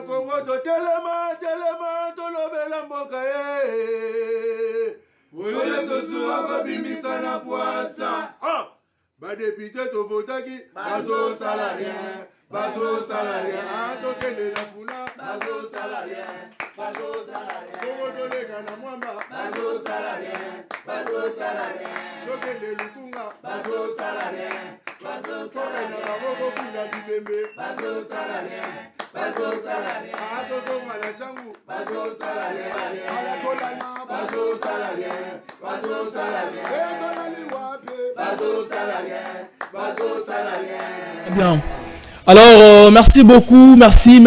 Congo to telema tolobela mboka Ole to suwa ko bimisa na poasa. Ba député to votaki bazo salarien. Bazo salarien, to kele la funa, bazo salarien, bazo salarien. Congo to lega na mwamba, bazo salarien, to kele lukunga, bazo salarien, bazo salarien. Na boko kula bibembe, bazo salarien, ato tonga na changu, bazo salarien, ala kolana, bazo salarien, eto na liwape, bazo salarien. Bien. Alors, merci beaucoup, merci.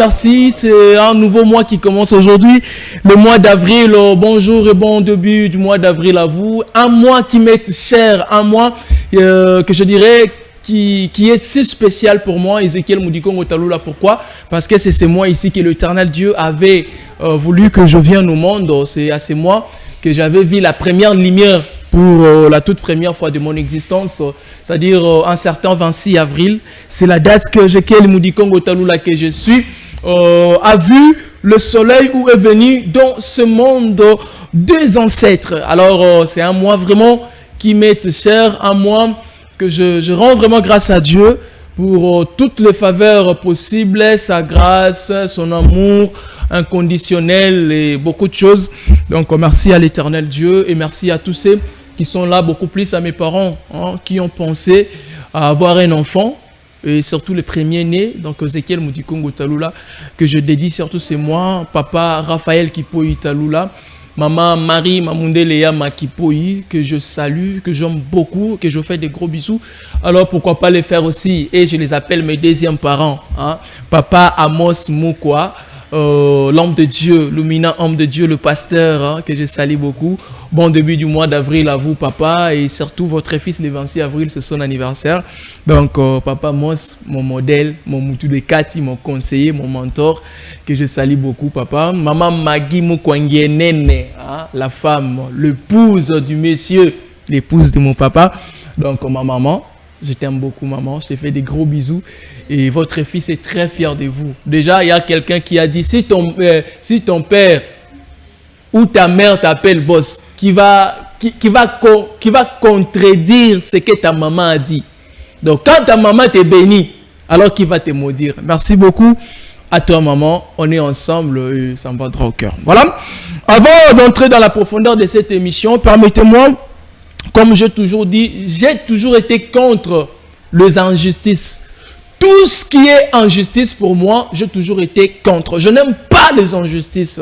C'est un nouveau mois qui commence aujourd'hui, le mois d'avril. Bonjour et bon début du mois d'avril à vous. Un mois qui m'est cher, un mois que je dirais qui est si spécial pour moi, Ézéchiel Moudikongo Talula. Pourquoi? Parce que c'est ce mois ici que l'Éternel Dieu avait voulu que je vienne au monde. C'est à ce mois que j'avais vu la première lumière pour la toute première fois de mon existence, c'est-à-dire un certain 26 avril. C'est la date que Ézéchiel Moudikongo Talula que je suis a vu le soleil où est venu dans ce monde deux ancêtres. Alors c'est un mois vraiment qui m'est cher, un mois que je rends vraiment grâce à Dieu pour toutes les faveurs possibles, sa grâce, son amour inconditionnel et beaucoup de choses. Donc merci à l'Éternel Dieu et merci à tous ceux qui sont là, beaucoup plus à mes parents qui ont pensé à avoir un enfant et surtout le premier né, donc Ézéchiel Moudikongo Talula, que je dédie surtout c'est moi, papa Raphaël Kipoyi Talula, maman Marie Mamundelea Makipoyi, que je salue, que j'aime beaucoup, que je fais des gros bisous. Alors pourquoi pas les faire aussi, et je les appelle mes deuxièmes parents, papa Amos Moukwa, l'homme de Dieu, luminant homme de Dieu, le pasteur, que je salue beaucoup. Bon début du mois d'avril à vous, papa, et surtout votre fils le 26 avril, c'est son anniversaire. Donc, papa Mos, mon modèle, mon moutou de Kati, mon conseiller, mon mentor, que je salue beaucoup, papa. Maman Magui Moukwangienene, la femme, l'épouse du monsieur, l'épouse de mon papa. Donc, ma maman, je t'aime beaucoup, maman, je te fais des gros bisous. Et votre fils est très fier de vous. Déjà, il y a quelqu'un qui a dit, si ton père ou ta mère t'appelle boss, qui va contredire ce que ta maman a dit. Donc, quand ta maman te bénit, alors qui va te maudire? Merci beaucoup à toi, maman. On est ensemble et ça me va droit au cœur. Voilà. Avant d'entrer dans la profondeur de cette émission, permettez-moi, comme j'ai toujours dit, j'ai toujours été contre les injustices. Tout ce qui est injustice pour moi, j'ai toujours été contre. Je n'aime pas les injustices.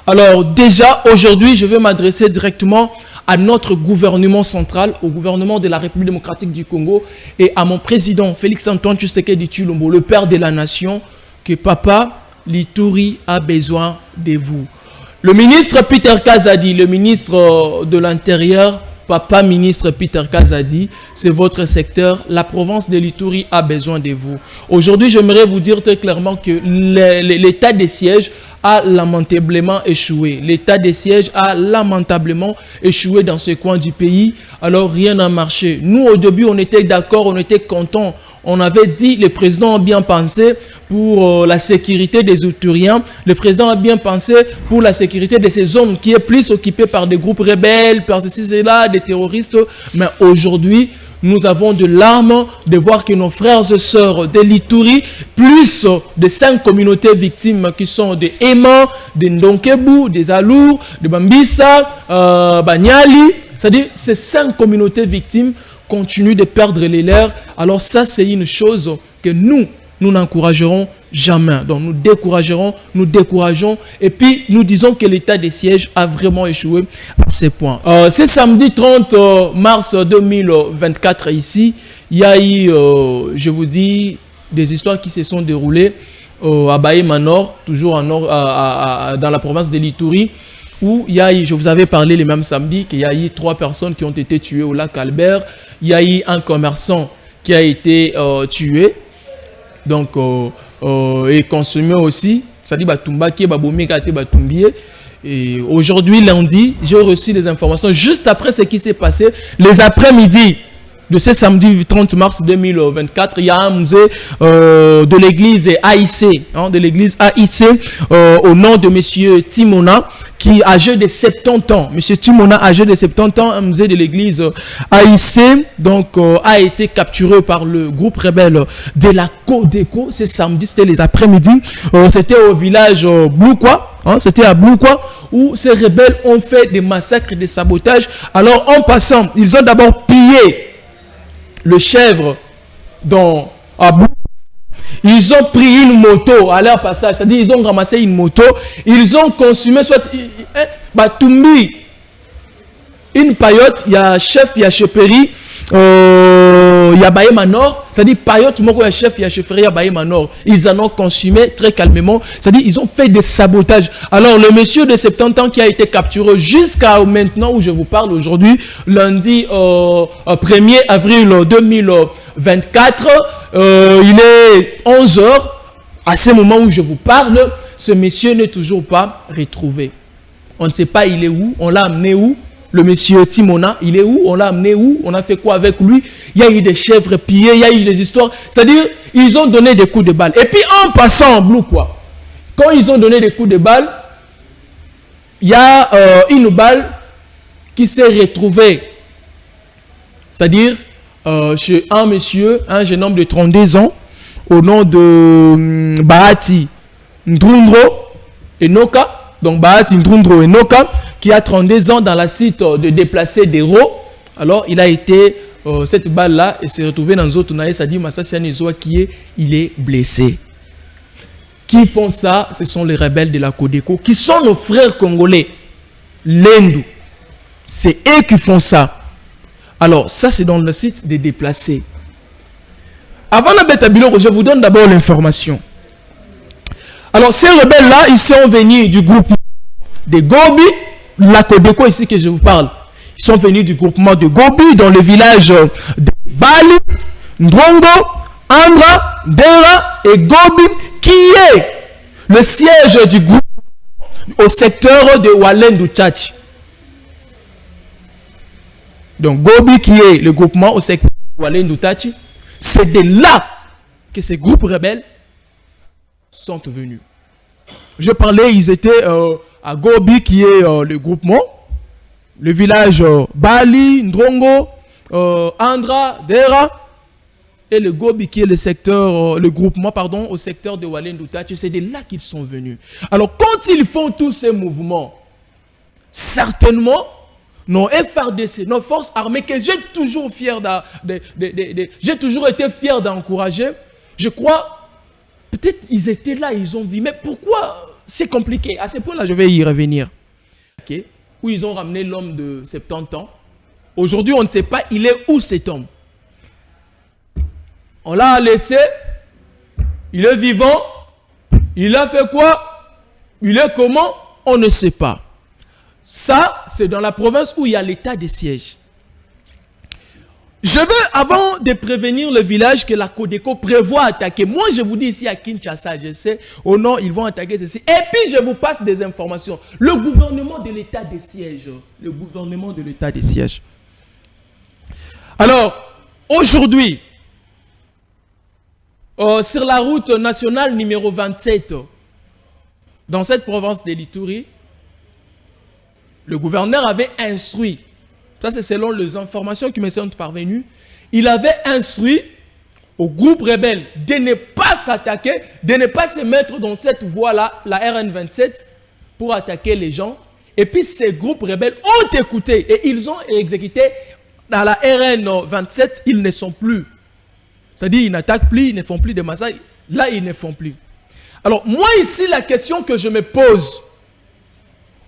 Alors déjà, aujourd'hui, je vais m'adresser directement à notre gouvernement central, au gouvernement de la République démocratique du Congo et à mon président Félix-Antoine Tshisekedi Tshilombo, le père de la nation, que papa l'Ituri a besoin de vous. Le ministre Peter Kazadi, le ministre de l'Intérieur, papa ministre Peter Kazadi, c'est votre secteur. La province de l'Ituri a besoin de vous. Aujourd'hui, j'aimerais vous dire très clairement que l'état de siège a lamentablement échoué. L'état de siège a lamentablement échoué dans ce coin du pays. Alors, rien n'a marché. Nous, au début, on était d'accord, on était contents. On avait dit, le président a bien pensé pour la sécurité des Ituriens. Le président a bien pensé pour la sécurité de ces zones qui est plus occupée par des groupes rebelles, par ceci, cela, des terroristes. Mais aujourd'hui, nous avons de larmes de voir que nos frères et sœurs de l'Ituri, plus de 5 communautés victimes qui sont des Ema, des Ndonkebu, des Alour, de Bambissa, Banyali, c'est-à-dire ces 5 communautés victimes continuent de perdre les leurs. Alors ça, c'est une chose que nous n'encouragerons jamais. Donc nous décourageons et puis nous disons que l'état des sièges a vraiment échoué à ce point. C'est samedi 30 mars 2024 ici, il y a eu, je vous dis, des histoires qui se sont déroulées à Bahema Nord, toujours en nord, dans la province de l'Ituri, où il y a eu, je vous avais parlé le même samedi, qu'il y a eu 3 personnes qui ont été tuées au lac Albert. Il y a eu un commerçant qui a été tué, donc et consommé aussi, c'est-à-dire Batumbaké, Babomikate, Batumbié. Et aujourd'hui, lundi, j'ai reçu des informations juste après ce qui s'est passé, les après-midi. de ce samedi 30 mars 2024, il y a un musée de l'église AIC, de l'église AIC, au nom de monsieur Timona, qui est âgé de 70 ans. Monsieur Timona, âgé de 70 ans, un musée de l'église AIC, donc a été capturé par le groupe rebelle de la Codeco. C'est samedi, c'était les après-midi. C'était au village Bloukwa, c'était à Bloukwa, où ces rebelles ont fait des massacres et des sabotages. Alors, en passant, ils ont d'abord pillé le chèvre à Bloukwa. Ils ont pris une moto à leur passage, c'est-à-dire ils ont ramassé une moto, ils ont consumé soit Batumbi, une paillote, il y a chef, il y a cheperi, il y a Baye Manor, c'est-à-dire paillote, il y a chef, il y a chefferie, il y a Baye Manor. Ils en ont consumé très calmement, c'est-à-dire ils ont fait des sabotages. Alors le monsieur de 70 ans qui a été capturé jusqu'à maintenant où je vous parle aujourd'hui, lundi 1er avril 2024, il est 11 h. À ce moment où je vous parle, ce monsieur n'est toujours pas retrouvé. On ne sait pas il est où, on l'a amené où. Le monsieur Timona, il est où? On l'a amené où? On a fait quoi avec lui? Il y a eu des chèvres pillées, il y a eu des histoires. C'est-à-dire, ils ont donné des coups de balle. Et puis, en passant en bleu, quoi, quand ils ont donné des coups de balle, il y a une balle qui s'est retrouvée. C'est-à-dire, chez un monsieur, un jeune homme de 32 ans, au nom de Bahati Ndrundro Enoka. Donc, Bahati Ndrundro Enoka, qui a 32 ans dans la site de déplacés d'héros. Alors, il a été, cette balle-là, et s'est retrouvé dans Zotunaï, ça dit Massassia Nezoa qui est, il est blessé. Qui font ça? Ce sont les rebelles de la Codeco, qui sont nos frères congolais, l'Endou. C'est eux qui font ça. Alors, ça, c'est dans le site des déplacés. Avant la bête à Biloko, je vous donne d'abord l'information. Alors, ces rebelles-là, ils sont venus du groupe des Gobi, la Codeco ici que je vous parle. Ils sont venus du groupement de Gobi dans le village de Bali, Ndrongo, Andra, Dera et Gobi, qui est le siège du groupe au secteur de Walendu Tchachi. Donc Gobi qui est le groupement au secteur de Walendu Tchachi, c'est de là que ces groupes rebelles sont venus. Je parlais, ils étaient à Gobi qui est le groupement, le village Bali, Ndrongo, Andra, Dera, et le Gobi qui est le secteur, le groupement, pardon, au secteur de Walendu Tchachi. C'est de là qu'ils sont venus. Alors quand ils font tous ces mouvements, certainement, nos FRDC, nos forces armées, que j'ai toujours j'ai toujours été fier d'encourager, je crois, peut-être ils étaient là, ils ont vu, mais pourquoi c'est compliqué? À ce point-là, je vais y revenir. Okay. Où ils ont ramené l'homme de 70 ans. Aujourd'hui, on ne sait pas, il est où cet homme? On l'a laissé, il est vivant, il a fait quoi? Il est comment? On ne sait pas. Ça, c'est dans la province où il y a l'état de siège. Je veux, avant de prévenir le village que la Codeco prévoit attaquer, moi je vous dis ici à Kinshasa, je sais, oh non, ils vont attaquer ceci. Et puis je vous passe des informations. Le gouvernement de l'état de siège. Le gouvernement de l'état de siège. Alors, aujourd'hui, sur la route nationale numéro 27, dans cette province de l'Ituri, le gouverneur avait instruit, ça c'est selon les informations qui me sont parvenues, il avait instruit au groupe rebelle de ne pas s'attaquer, de ne pas se mettre dans cette voie-là, la RN27, pour attaquer les gens. Et puis ces groupes rebelles ont écouté et ils ont exécuté dans la RN27, ils ne sont plus. C'est-à-dire ils n'attaquent plus, ils ne font plus de massacres. Là, ils ne font plus. Alors moi ici, la question que je me pose,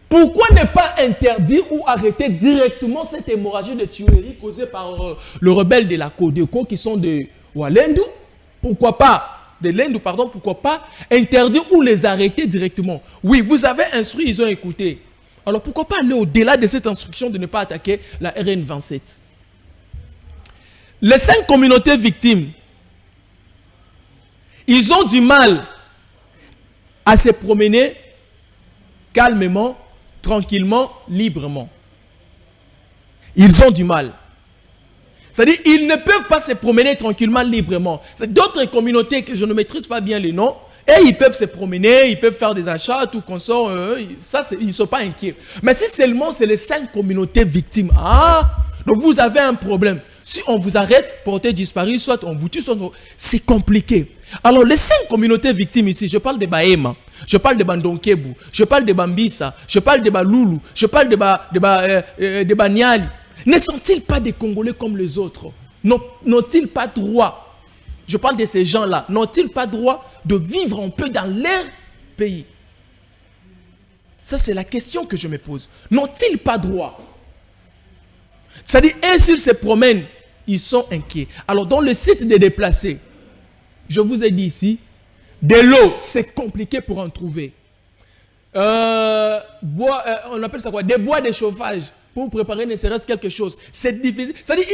pourquoi ne pas interdire ou arrêter directement cette hémorragie de tuerie causée par le rebelle de la Codeco qui sont de Walendu? Pourquoi pas, de l'Endu, pardon, pourquoi pas interdire ou les arrêter directement? Oui, vous avez instruit, ils ont écouté. Alors pourquoi pas aller au-delà de cette instruction de ne pas attaquer la RN27? Les 5 communautés victimes, ils ont du mal à se promener calmement, tranquillement, librement. Ils ont du mal. C'est-à-dire, ils ne peuvent pas se promener tranquillement, librement. D'autres communautés que je ne maîtrise pas bien les noms, et ils peuvent se promener, ils peuvent faire des achats, tout consort, ça, ils ne sont pas inquiets. Mais si seulement c'est les 5 communautés victimes, donc vous avez un problème. Si on vous arrête, portée disparue, soit on vous tue, soit c'est compliqué. Alors, les 5 communautés victimes ici, je parle de Bahema, je parle de Bandonkebu, je parle de Bambisa, je parle de Baloulou, je parle de Banyali. Ne sont-ils pas des Congolais comme les autres? N'ont-ils pas droit, je parle de ces gens-là, n'ont-ils pas droit de vivre un peu dans leur pays? Ça, c'est la question que je me pose. N'ont-ils pas droit? C'est-à-dire, et s'ils se promènent, ils sont inquiets. Alors, dans le site des déplacés, je vous ai dit ici, de l'eau, c'est compliqué pour en trouver. On appelle ça quoi? Des bois de chauffage pour préparer ne serait-ce quelque chose. C'est difficile. C'est-à-dire,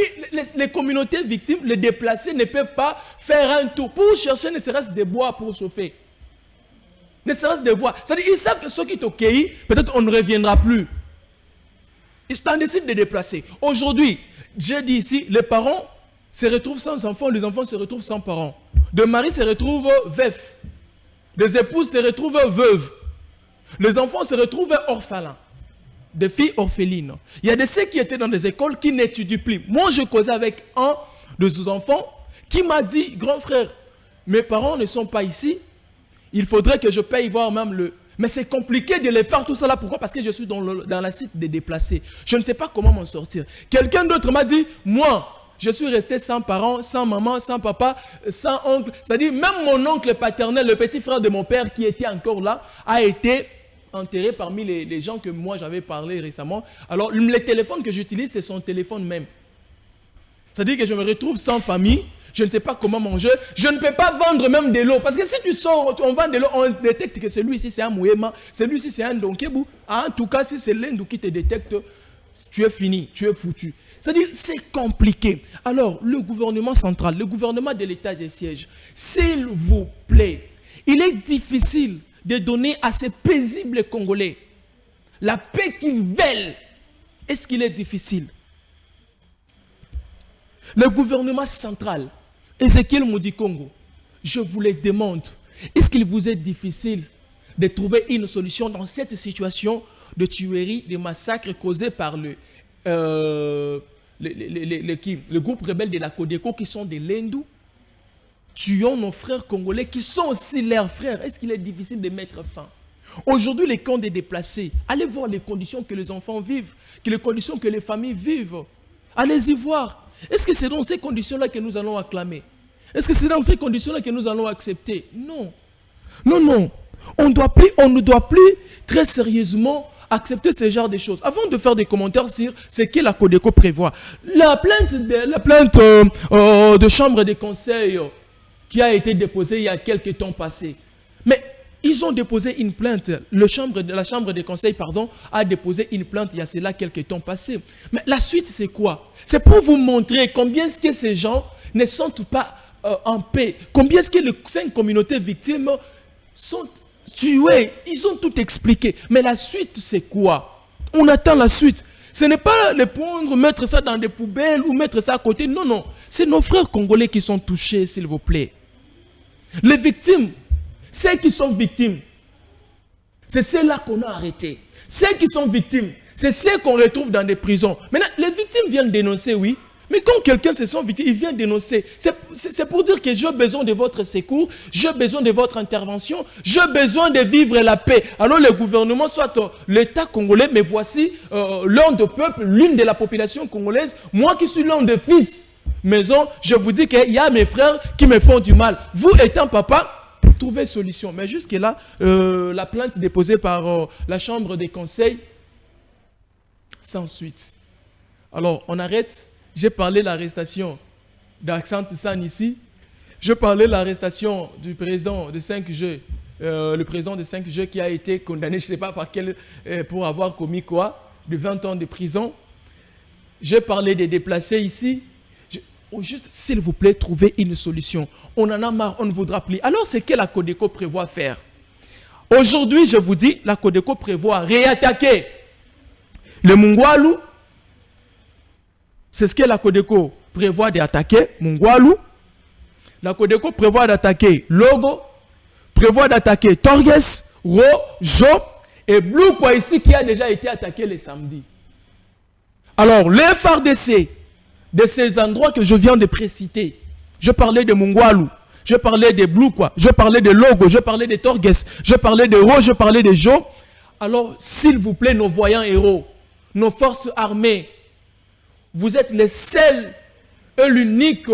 les communautés victimes, les déplacés ne peuvent pas faire un tour pour chercher ne serait-ce des bois pour chauffer. Ne serait-ce des bois. C'est-à-dire, ils savent que ceux qui sont cueillis, peut-être on ne reviendra plus. Ils sont en décide de déplacer. Aujourd'hui, j'ai dit ici, les parents se retrouvent sans enfants, les enfants se retrouvent sans parents. Des maris se retrouvent veufs. Des épouses se retrouvent veuves. Les enfants se retrouvent orphelins. Des filles orphelines. Il y a de ceux qui étaient dans des écoles qui n'étudient plus. Moi, je causais avec un de ces enfants qui m'a dit, grand frère, mes parents ne sont pas ici. Il faudrait que je paye voir même le... Mais c'est compliqué de les faire tout cela. Pourquoi? Parce que je suis dans la site des déplacés. Je ne sais pas comment m'en sortir. Quelqu'un d'autre m'a dit, moi, je suis resté sans parents, sans maman, sans papa, sans oncle. C'est-à-dire, même mon oncle paternel, le petit frère de mon père qui était encore là, a été enterré parmi les gens que moi j'avais parlé récemment. Alors, les téléphones que j'utilise, c'est son téléphone même. C'est-à-dire que je me retrouve sans famille. Je ne sais pas comment manger. Je ne peux pas vendre même de l'eau. Parce que si tu sors, on vend de l'eau, on détecte que celui-ci c'est un Mouema, celui-ci c'est un Donkebu. En tout cas, si c'est l'Indou qui te détecte, tu es fini, tu es foutu. C'est-à-dire, c'est compliqué. Alors, le gouvernement central, le gouvernement de l'État des sièges, s'il vous plaît, il est difficile de donner à ces paisibles Congolais la paix qu'ils veulent. Est-ce qu'il est difficile? Le gouvernement central, Ezekiel Modikongo, je vous le demande, est-ce qu'il vous est difficile de trouver une solution dans cette situation de tuerie, de massacres causés par le groupe rebelle de la Codeco qui sont des Lendou, tuant nos frères congolais qui sont aussi leurs frères? Est-ce qu'il est difficile de mettre fin? Aujourd'hui, les camps des déplacés, allez voir les conditions que les enfants vivent, les conditions que les familles vivent. Allez-y voir. Est-ce que c'est dans ces conditions-là que nous allons acclamer? Est-ce que c'est dans ces conditions-là que nous allons accepter? Non. Non, non. On ne doit plus très sérieusement accepter ce genre de choses. Avant de faire des commentaires sur ce que la Codeco prévoit, la plainte de chambre des conseils qui a été déposée il y a quelques temps passés. Mais ils ont déposé une plainte. La chambre des conseils, a déposé une plainte il y a cela quelques temps passés. Mais la suite, c'est quoi? C'est pour vous montrer combien est-ce que ces gens ne sont pas en paix. Combien est-ce que les 5 communautés victimes sont tuées. Ils ont tout expliqué. Mais la suite, c'est quoi? On attend la suite. Ce n'est pas le prendre, mettre ça dans des poubelles ou mettre ça à côté. Non, non. C'est nos frères congolais qui sont touchés, s'il vous plaît. Les victimes, ceux qui sont victimes, c'est ceux-là qu'on a arrêtés. Ceux qui sont victimes, c'est ceux qu'on retrouve dans des prisons. Maintenant, les victimes viennent dénoncer, oui. Mais quand quelqu'un se sent victime, il vient dénoncer. C'est pour dire que j'ai besoin de votre secours, j'ai besoin de votre intervention, j'ai besoin de vivre la paix. Alors le gouvernement, soit l'État congolais, mais voici l'un des peuples, l'une de la population congolaise, moi qui suis l'un des fils maison, je vous dis qu'il y a mes frères qui me font du mal. Vous étant papa, trouvez solution. Mais jusque-là, la plainte déposée par la chambre des conseils, sans suite. Alors, on arrête. J'ai parlé de l'arrestation d'Accent San ici. Je parlais de l'arrestation du président de 5G, le président de 5G qui a été condamné, je ne sais pas par quel, pour avoir commis quoi, de 20 ans de prison. J'ai parlé des déplacés ici. Juste, s'il vous plaît, trouvez une solution. On en a marre, on ne voudra plus. Alors, c'est que la Codeco prévoit faire. Aujourd'hui, je vous dis, la Codeco prévoit réattaquer le Mungwalu. C'est ce que la Codeco prévoit d'attaquer Mungwalu. La Codeco prévoit d'attaquer Logo, prévoit d'attaquer Torges, Ro, Jo et Blue quoi ici qui a déjà été attaqué le samedi. Alors, le FARDC, de ces endroits que je viens de préciter, je parlais de Mungwalu, je parlais de Blue quoi, je parlais de Logo, je parlais de Torges, je parlais de Ro, je parlais de Jo. Alors, s'il vous plaît, nos voyants héros, nos forces armées, vous êtes les seuls et l'unique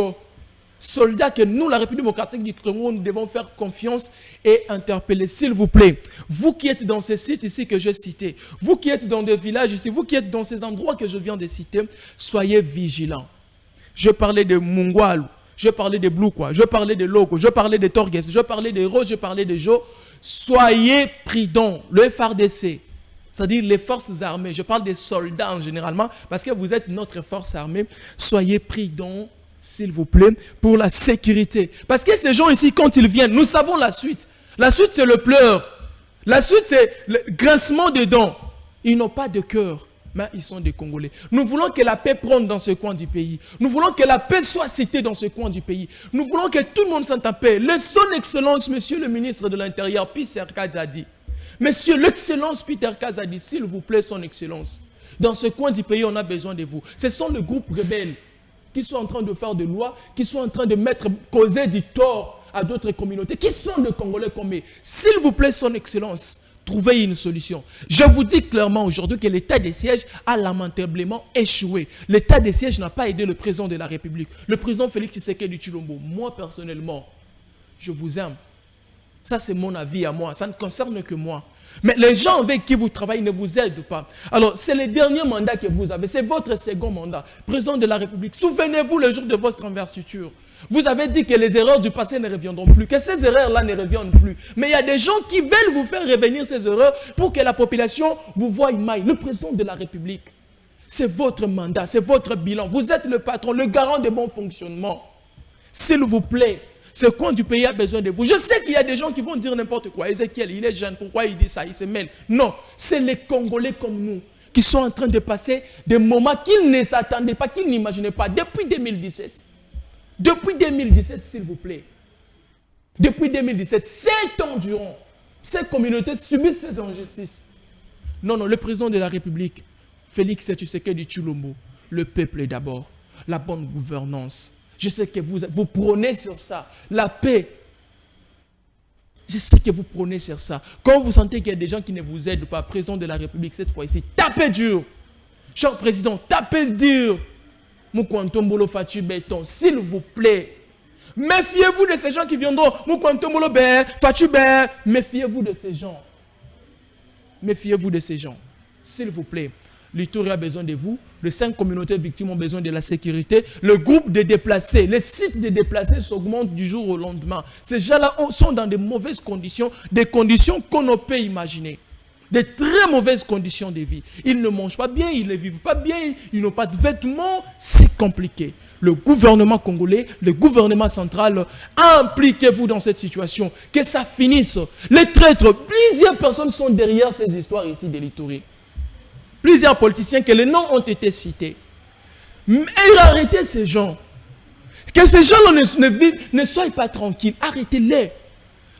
soldats que nous, la République démocratique du Congo, nous devons faire confiance et interpeller. S'il vous plaît, vous qui êtes dans ces sites ici que j'ai cités, vous qui êtes dans des villages ici, vous qui êtes dans ces endroits que je viens de citer, soyez vigilants. Je parlais de Mungwalu, je parlais de Blue quoi, je parlais de Logo, je parlais de Torges, je parlais de Rose, je parlais de Jo. Soyez prudents, le FARDC, c'est-à-dire les forces armées, je parle des soldats en généralement, parce que vous êtes notre force armée, soyez prudents, s'il vous plaît, pour la sécurité. Parce que ces gens ici, quand ils viennent, nous savons la suite. La suite, c'est le pleur. La suite, c'est le grincement des dents. Ils n'ont pas de cœur, mais ils sont des Congolais. Nous voulons que la paix prenne dans ce coin du pays. Nous voulons que la paix soit citée dans ce coin du pays. Nous voulons que tout le monde s'entende en paix. Son Excellence, Monsieur le ministre de l'Intérieur, Peter Kazadi. Monsieur l'Excellence Peter Kazadi, s'il vous plaît, Son Excellence. Dans ce coin du pays, on a besoin de vous. Ce sont les groupes rebelles qui sont en train de faire des lois, qui sont en train de causer du tort à d'autres communautés, qui sont des Congolais comme eux. S'il vous plaît, Son Excellence, trouvez une solution. Je vous dis clairement aujourd'hui que l'état de siège a lamentablement échoué. L'état de siège n'a pas aidé le président de la République. Le président Félix Tshisekedi Tshilombo, moi personnellement, je vous aime. Ça, c'est mon avis à moi. Ça ne concerne que moi. Mais les gens avec qui vous travaillez ne vous aident pas. Alors, c'est le dernier mandat que vous avez. C'est votre second mandat. Président de la République, souvenez-vous le jour de votre investiture. Vous avez dit que les erreurs du passé ne reviendront plus, que ces erreurs-là ne reviennent plus. Mais il y a des gens qui veulent vous faire revenir ces erreurs pour que la population vous voie mal. Le président de la République, c'est votre mandat, c'est votre bilan. Vous êtes le patron, le garant de bon fonctionnement. S'il vous plaît, ce coin du pays a besoin de vous. Je sais qu'il y a des gens qui vont dire n'importe quoi. Ézéchiel, il est jeune, pourquoi il dit ça? Il se mêle. Non, c'est les Congolais comme nous qui sont en train de passer des moments qu'ils ne s'attendaient pas, qu'ils n'imaginaient pas depuis 2017. Depuis 2017, s'il vous plaît. Depuis 2017, 7 ans durant, ces communautés subissent ces injustices. Non, le président de la République, Félix Tshisekedi Tshilombo, le peuple d'abord, la bonne gouvernance. Je sais que vous prônez sur ça, la paix. Je sais que vous prônez sur ça. Quand vous sentez qu'il y a des gens qui ne vous aident pas, président de la République, cette fois-ci, tapez dur. Cher président, tapez dur. Moukwantombolo Fatou Béton, s'il vous plaît. Méfiez-vous de ces gens qui viendront. Moukwantombolo Fatou Béton, méfiez-vous de ces gens. Méfiez-vous de ces gens. S'il vous plaît. L'Ituri a besoin de vous. Les 5 communautés victimes ont besoin de la sécurité. Le groupe de déplacés, les sites de déplacés s'augmentent du jour au lendemain. Ces gens-là sont dans de mauvaises conditions, des conditions qu'on ne peut imaginer. De très mauvaises conditions de vie. Ils ne mangent pas bien, ils ne vivent pas bien, ils n'ont pas de vêtements. C'est compliqué. Le gouvernement congolais, le gouvernement central, impliquez-vous dans cette situation. Que ça finisse. Les traîtres, plusieurs personnes sont derrière ces histoires ici de l'Ituri. Plusieurs politiciens que les noms ont été cités. Mais arrêtez ces gens. Que ces gens-là ne soient pas tranquilles. Arrêtez-les.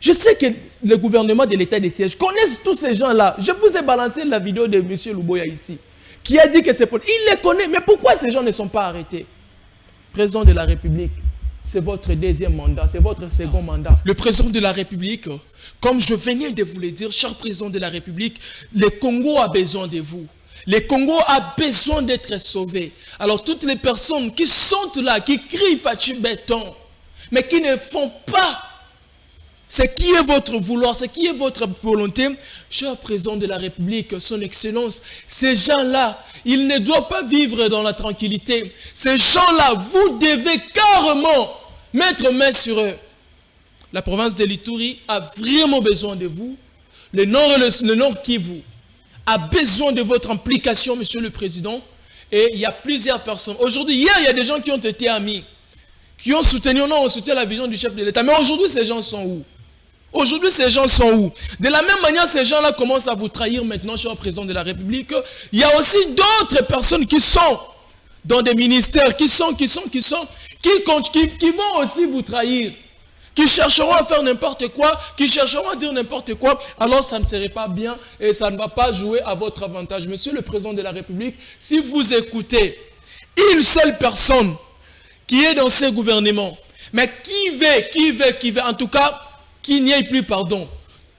Je sais que le gouvernement de l'état de siège connaissent tous ces gens-là. Je vous ai balancé la vidéo de M. Luboya ici, qui a dit que c'est politique. Il les connaît, mais pourquoi ces gens ne sont pas arrêtés? Président de la République, c'est votre deuxième mandat, c'est votre second mandat. Le président de la République, comme je venais de vous le dire, cher président de la République, le Congo a besoin de vous. Le Congo a besoin d'être sauvé. Alors toutes les personnes qui sont là, qui crient Fatou Béton, mais qui ne font pas ce qui est votre vouloir, ce qui est votre volonté, cher président de la République, son excellence, ces gens-là, ils ne doivent pas vivre dans la tranquillité. Ces gens-là, vous devez carrément mettre main sur eux. La province de l'Ituri a vraiment besoin de vous. Le Nord Kivu a besoin de votre implication, monsieur le président. Et il y a plusieurs personnes. Aujourd'hui, hier, il y a des gens qui ont été amis, qui ont soutenu la vision du chef de l'État. Mais aujourd'hui, ces gens sont où? Aujourd'hui, ces gens sont où? De la même manière, ces gens-là commencent à vous trahir maintenant, cher président de la République. Il y a aussi d'autres personnes qui sont dans des ministères qui vont aussi vous trahir, qui chercheront à faire n'importe quoi, qui chercheront à dire n'importe quoi, alors ça ne serait pas bien et ça ne va pas jouer à votre avantage. Monsieur le Président de la République, si vous écoutez une seule personne qui est dans ce gouvernement, mais qui veut, en tout cas, qu'il n'y ait plus pardon.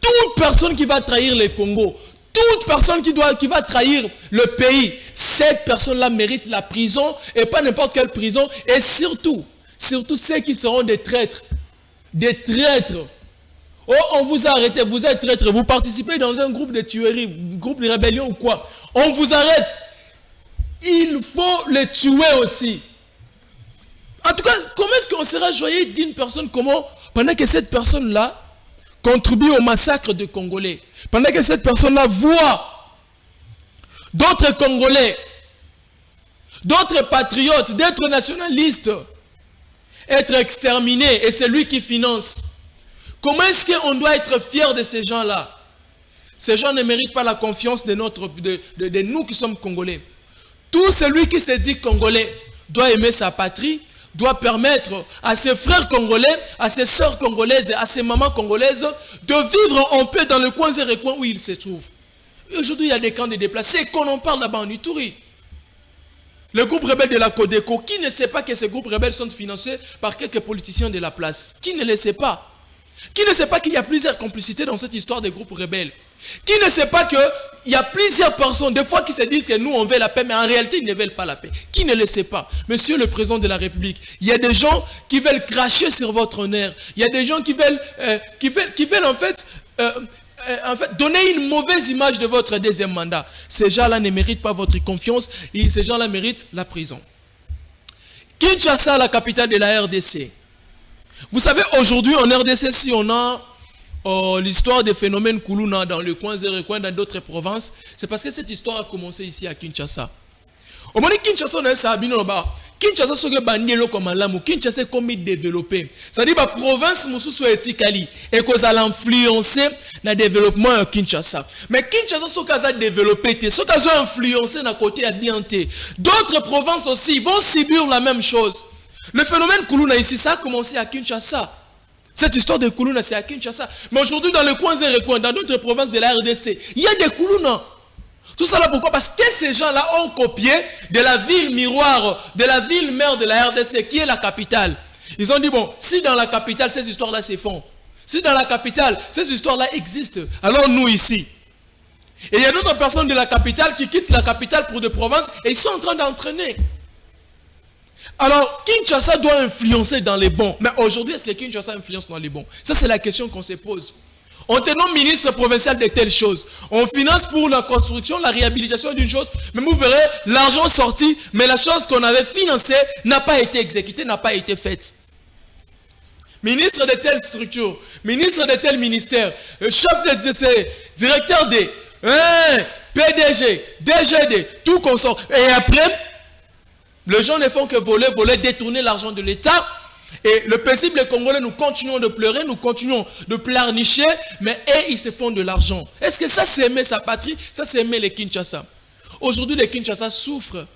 Toute personne qui va trahir les Congos, toute personne qui va trahir le pays, cette personne-là mérite la prison, et pas n'importe quelle prison, et surtout ceux qui seront des traîtres. Des traîtres. Oh, on vous a arrêté, vous êtes traître, vous participez dans un groupe de tuerie, groupe de rébellion ou quoi. On vous arrête. Il faut les tuer aussi. En tout cas, comment est-ce qu'on sera joyeux d'une personne, pendant que cette personne-là contribue au massacre de Congolais, pendant que cette personne-là voit d'autres Congolais, d'autres patriotes, d'autres nationalistes être exterminés, et c'est lui qui finance. Comment est-ce qu'on doit être fier de ces gens-là? Ces gens ne méritent pas la confiance de nous qui sommes Congolais. Tout celui qui se dit Congolais doit aimer sa patrie, doit permettre à ses frères congolais, à ses sœurs congolaises, à ses mamans congolaises de vivre en paix dans le coin et recoin où ils se trouvent. Aujourd'hui, il y a des camps de déplacés qu'on en parle là-bas en Ituri. Le groupe rebelle de la Codeco, qui ne sait pas que ces groupes rebelles sont financés par quelques politiciens de la place? Qui ne le sait pas? Qui ne sait pas qu'il y a plusieurs complicités dans cette histoire des groupes rebelles? Qui ne sait pas qu'il y a plusieurs personnes, des fois, qui se disent que nous, on veut la paix, mais en réalité, ils ne veulent pas la paix? Qui ne le sait pas? Monsieur le Président de la République, il y a des gens qui veulent cracher sur votre honneur. Il y a des gens qui veulent en fait, donner une mauvaise image de votre deuxième mandat. Ces gens-là ne méritent pas votre confiance, et ces gens-là méritent la prison. Kinshasa, la capitale de la RDC. Vous savez, aujourd'hui, en RDC, si on a l'histoire des phénomènes Kuluna dans le coin Zérecoin, dans d'autres provinces, c'est parce que cette histoire a commencé ici à Kinshasa. Au moment où Kinshasa, on a ça à Binoba. Kinshasa, c'est que Bandelo comme Alamu. Kinshasa est comme développé. C'est-à-dire que la province Moussou est Tikali et qu'on a influencé dans le développement de Kinshasa. Mais Kinshasa, c'est qu'on développé, c'est qu'on a influencé dans le côté adianté. D'autres provinces aussi vont subir la même chose. Le phénomène Kuluna ici, ça a commencé à Kinshasa. Cette histoire de Kuluna, c'est à Kinshasa. Mais aujourd'hui, dans le coin Zérecoin, dans d'autres provinces de la RDC, il y a des Kuluna. Tout ça là, pourquoi? Parce que ces gens-là ont copié de la ville miroir, de la ville mère de la RDC, qui est la capitale. Ils ont dit, bon, si dans la capitale, ces histoires-là se font, si dans la capitale, ces histoires-là existent, alors nous ici. Et il y a d'autres personnes de la capitale qui quittent la capitale pour des provinces et ils sont en train d'entraîner. Alors, Kinshasa doit influencer dans les bons. Mais aujourd'hui, est-ce que Kinshasa influence dans les bons? Ça, c'est la question qu'on se pose. On te nomme ministre provincial de telles choses. On finance pour la construction, la réhabilitation d'une chose. Mais vous verrez, l'argent sorti, mais la chose qu'on avait financée n'a pas été exécutée, n'a pas été faite. Ministre de telle structure, ministre de tel ministère, chef de directeur des PDG, DGD, tout consort. Et après, les gens ne font que voler, détourner l'argent de l'État. Et le paisible Congolais, nous continuons de pleurer, nous continuons de pleurnicher, mais eux, ils se font de l'argent. Est-ce que ça, c'est aimer sa patrie? Ça, c'est aimer les Kinshasa. Aujourd'hui, les Kinshasa souffrent.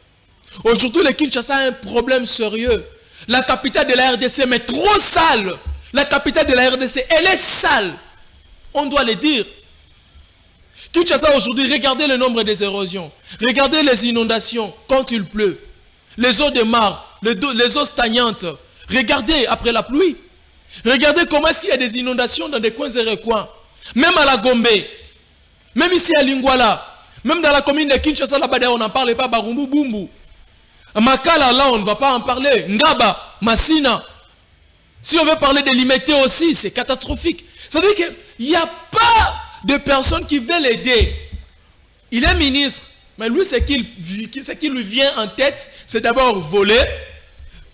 Aujourd'hui, les Kinshasa a un problème sérieux. La capitale de la RDC, mais trop sale. La capitale de la RDC, elle est sale. On doit le dire. Kinshasa, aujourd'hui, regardez le nombre des érosions. Regardez les inondations quand il pleut. Les eaux de mare, les eaux stagnantes. Regardez après la pluie. Regardez comment est-ce qu'il y a des inondations dans des coins et recoins. Même à la Gombe. Même ici à Lingwala. Même dans la commune de Kinshasa, là-bas, on n'en parle pas. Barumbu, Bumbu. À Makala, là, on ne va pas en parler. Ngaba, Massina. Si on veut parler de Limité aussi, c'est catastrophique. Ça veut dire qu'il n'y a pas de personnes qui veulent l'aider. Il est ministre. Mais lui, ce qui lui vient en tête, c'est d'abord voler.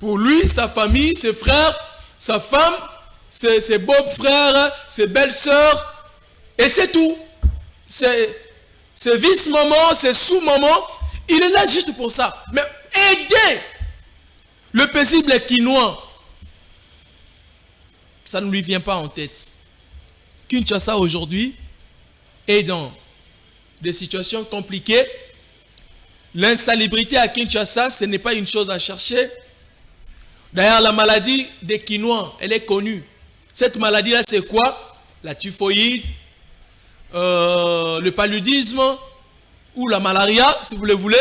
Pour lui, sa famille, ses frères, sa femme, ses beaux-frères, ses belles-sœurs. Et c'est tout. Ses vice-mamans, ses sous-mamans. Il est là juste pour ça. Mais aider le paisible Quinois, ça ne lui vient pas en tête. Kinshasa aujourd'hui est dans des situations compliquées. L'insalubrité à Kinshasa, ce n'est pas une chose à chercher. D'ailleurs, la maladie des Quinois, elle est connue. Cette maladie-là, c'est quoi? La typhoïde, le paludisme ou la malaria, si vous le voulez.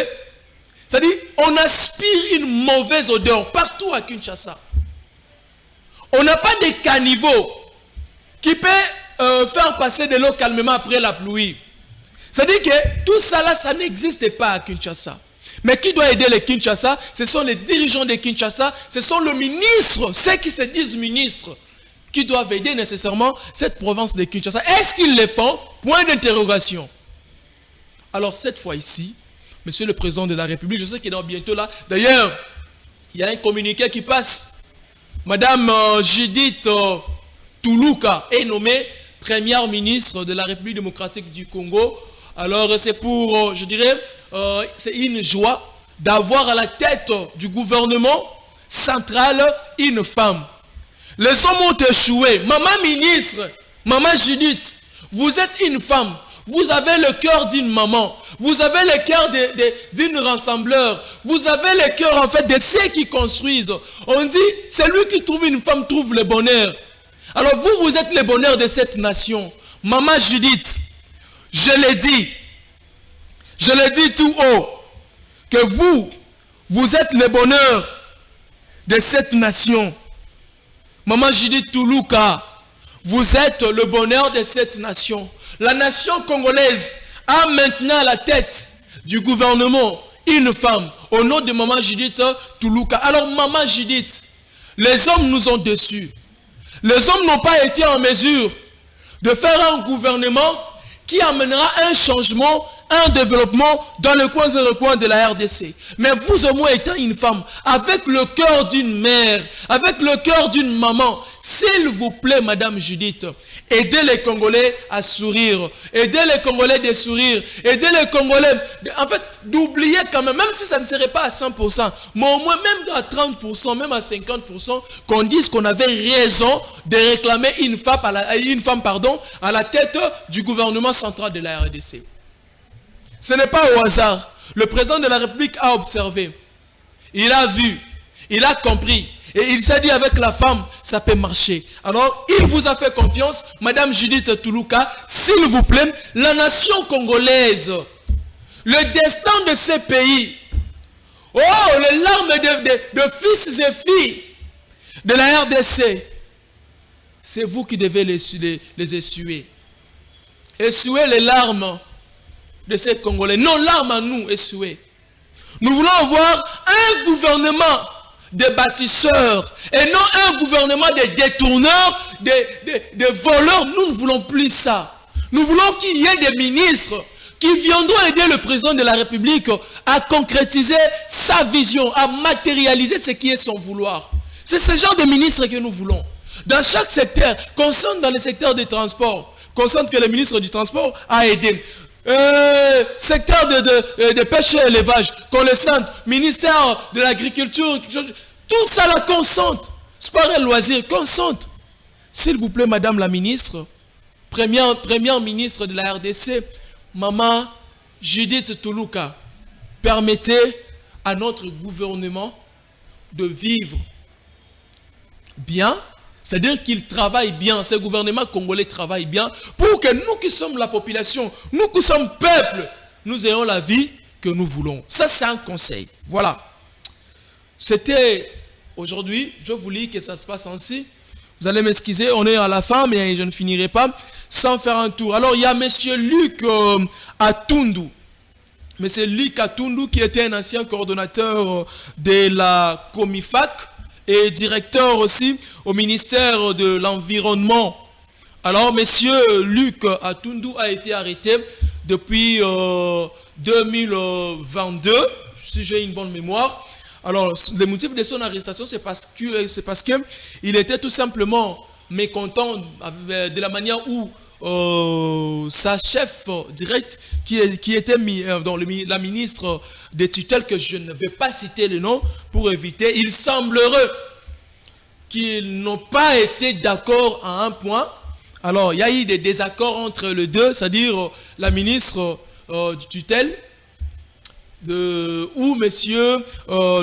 C'est-à-dire, on aspire une mauvaise odeur partout à Kinshasa. On n'a pas de caniveau qui peut faire passer de l'eau calmement après la pluie. C'est-à-dire que tout ça là, ça n'existe pas à Kinshasa. Mais qui doit aider les Kinshasa? Ce sont les dirigeants de Kinshasa, ce sont le ministre, ceux qui se disent ministres, qui doivent aider nécessairement cette province de Kinshasa. Est-ce qu'ils le font? Point d'interrogation. Alors cette fois ici, Monsieur le Président de la République, je sais qu'il est bientôt là. D'ailleurs, il y a un communiqué qui passe. Madame Judith Tuluka est nommée première ministre de la République démocratique du Congo. Alors c'est pour, je dirais, c'est une joie d'avoir à la tête du gouvernement central une femme. Les hommes ont échoué. Maman ministre, maman Judith, vous êtes une femme. Vous avez le cœur d'une maman. Vous avez le cœur d'une rassembleur. Vous avez le cœur en fait de ceux qui construisent. On dit, celui qui trouve une femme trouve le bonheur. Alors vous, vous êtes le bonheur de cette nation. Maman Judith, je l'ai dit tout haut, que vous êtes le bonheur de cette nation. Maman Judith Tuluka, vous êtes le bonheur de cette nation. La nation congolaise a maintenant à la tête du gouvernement une femme au nom de Maman Judith Tuluka. Alors Maman Judith, les hommes nous ont déçus. Les hommes n'ont pas été en mesure de faire un gouvernement qui amènera un changement, un développement dans le coin et le coin de la RDC. Mais vous au moins étant une femme, avec le cœur d'une mère, avec le cœur d'une maman, s'il vous plaît, Madame Judith, aidez les Congolais à sourire. Aidez les Congolais de sourire. Aidez les Congolais, en fait, d'oublier quand même si ça ne serait pas à 100%, mais au moins même à 30%, même à 50%, qu'on dise qu'on avait raison de réclamer une femme à la tête du gouvernement central de la RDC. Ce n'est pas au hasard. Le président de la République a observé. Il a vu. Il a compris. Et il s'est dit avec la femme, ça peut marcher. Alors, il vous a fait confiance, Madame Judith Tuluka, s'il vous plaît, la nation congolaise, le destin de ce pays, oh, les larmes de fils et filles de la RDC, c'est vous qui devez les essuyer. Essuyer les larmes de ces Congolais. Nos larmes à nous, essuyer. Nous voulons avoir un gouvernement de bâtisseurs et non un gouvernement de détourneurs, de voleurs. Nous ne voulons plus ça. Nous voulons qu'il y ait des ministres qui viendront aider le président de la République à concrétiser sa vision, à matérialiser ce qui est son vouloir. C'est ce genre de ministres que nous voulons. Dans chaque secteur, qu'on sente dans le secteur des transports, qu'on sente que le ministre du transport a aidé. Secteur de pêche et élevage, qu'on le sente, ministère de l'agriculture, tout ça là qu'on sente, sport et loisirs, qu'on sente. S'il vous plaît, Madame la ministre, première ministre de la RDC, Maman Judith Tuluka, permettez à notre gouvernement de vivre bien. C'est-à-dire qu'il travaille bien, ce gouvernement congolais travaille bien pour que nous qui sommes la population, nous qui sommes peuple, nous ayons la vie que nous voulons. Ça, c'est un conseil. Voilà. C'était aujourd'hui, je vous lis que ça se passe ainsi. Vous allez m'excuser, on est à la fin, mais je ne finirai pas sans faire un tour. Alors, il y a M. Luc Atundu. M. Luc Atundu qui était un ancien coordonnateur de la Comifac et directeur aussi au ministère de l'Environnement. Alors, monsieur Luc Atundu a été arrêté depuis 2022, si j'ai une bonne mémoire. Alors, le motif de son arrestation, c'est parce qu'il était tout simplement mécontent de la manière où sa chef directe, qui était la ministre des tutelles, que je ne vais pas citer le nom pour éviter, il semblerait qu'ils n'ont pas été d'accord à un point. Alors, il y a eu des désaccords entre les deux, c'est-à-dire la ministre du tutelle, où monsieur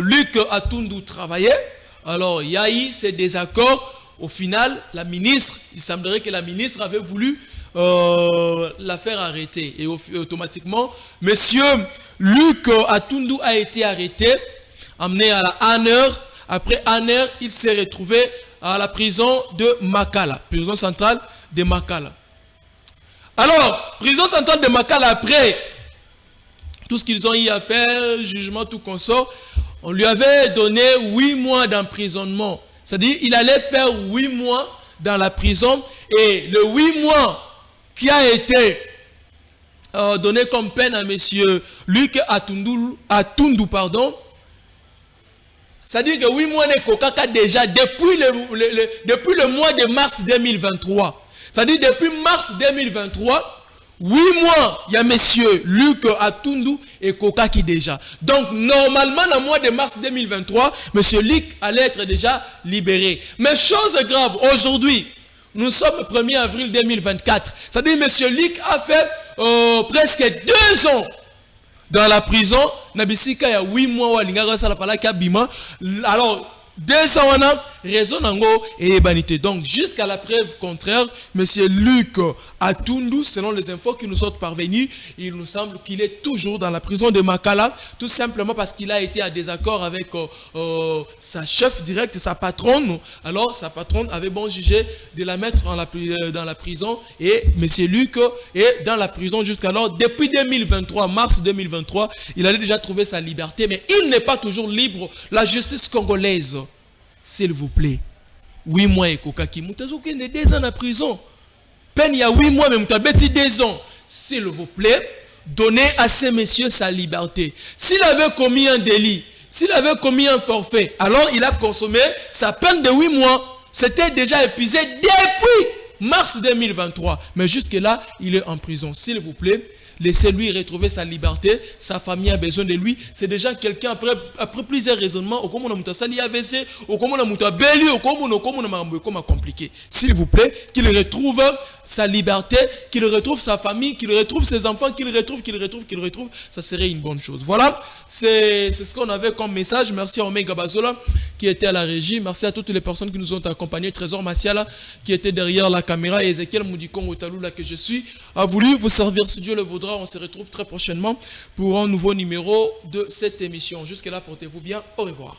Luc Atundu travaillait. Alors, il y a eu ces désaccords. Au final, la ministre, il semblerait que la ministre avait voulu la faire arrêter. Et automatiquement, monsieur Luc Atundu a été arrêté, amené à la Aner. Après Aner, il s'est retrouvé à la prison de Makala, prison centrale de Makala. Alors, prison centrale de Makala, après tout ce qu'ils ont eu à faire, jugement, tout consort, on lui avait donné 8 mois d'emprisonnement. C'est-à-dire, il allait faire 8 mois dans la prison. Et le 8 mois qui a été donné comme peine à monsieur Luc Atundu, c'est-à-dire que 8 mois de Kokaka déjà depuis le mois de mars 2023. C'est-à-dire depuis mars 2023, 8 mois, il y a monsieur Luc Atundu et Kokaki déjà. Donc, normalement, dans le mois de mars 2023, monsieur Luc allait être déjà libéré. Mais chose grave, aujourd'hui, nous sommes le 1er avril 2024. C'est-à-dire monsieur Luc a fait presque 2 ans dans la prison. Nabisika, il y a 8 mois, alors, 2 ans, on a raison et banité. Donc, jusqu'à la preuve contraire, monsieur Luc Atundu, selon les infos qui nous sont parvenues, il nous semble qu'il est toujours dans la prison de Makala, tout simplement parce qu'il a été à désaccord avec sa chef directe, sa patronne. Alors, sa patronne avait bon jugé de la mettre dans la prison et monsieur Luc est dans la prison jusqu'alors. Depuis 2023, mars 2023, il avait déjà trouvé sa liberté, mais il n'est pas toujours libre. La justice congolaise, s'il vous plaît, 8 mois et Kokaki, Moutazouk est 2 ans en prison. Peine il y a 8 mois, mais Moutabeti 2 ans. S'il vous plaît, donnez à ces messieurs sa liberté. S'il avait commis un délit, s'il avait commis un forfait, alors il a consommé sa peine de 8 mois. C'était déjà épuisé depuis mars 2023. Mais jusque-là, il est en prison. S'il vous plaît, laissez-lui retrouver sa liberté. Sa famille a besoin de lui. C'est déjà quelqu'un, après plusieurs raisonnements, au comment on a sali AVC, au comment on a belli, au comment on a compliqué. S'il vous plaît, qu'il retrouve sa liberté, qu'il retrouve sa famille, qu'il retrouve ses enfants, qu'il retrouve, ça serait une bonne chose. Voilà, c'est ce qu'on avait comme message. Merci à Omega Bazola qui était à la régie. Merci à toutes les personnes qui nous ont accompagnés. Trésor Massiala qui était derrière la caméra et Ezekiel Moudikon Otalula que je suis a voulu vous servir si Dieu le voudra. On se retrouve très prochainement pour un nouveau numéro de cette émission. Jusque là, portez-vous bien. Au revoir.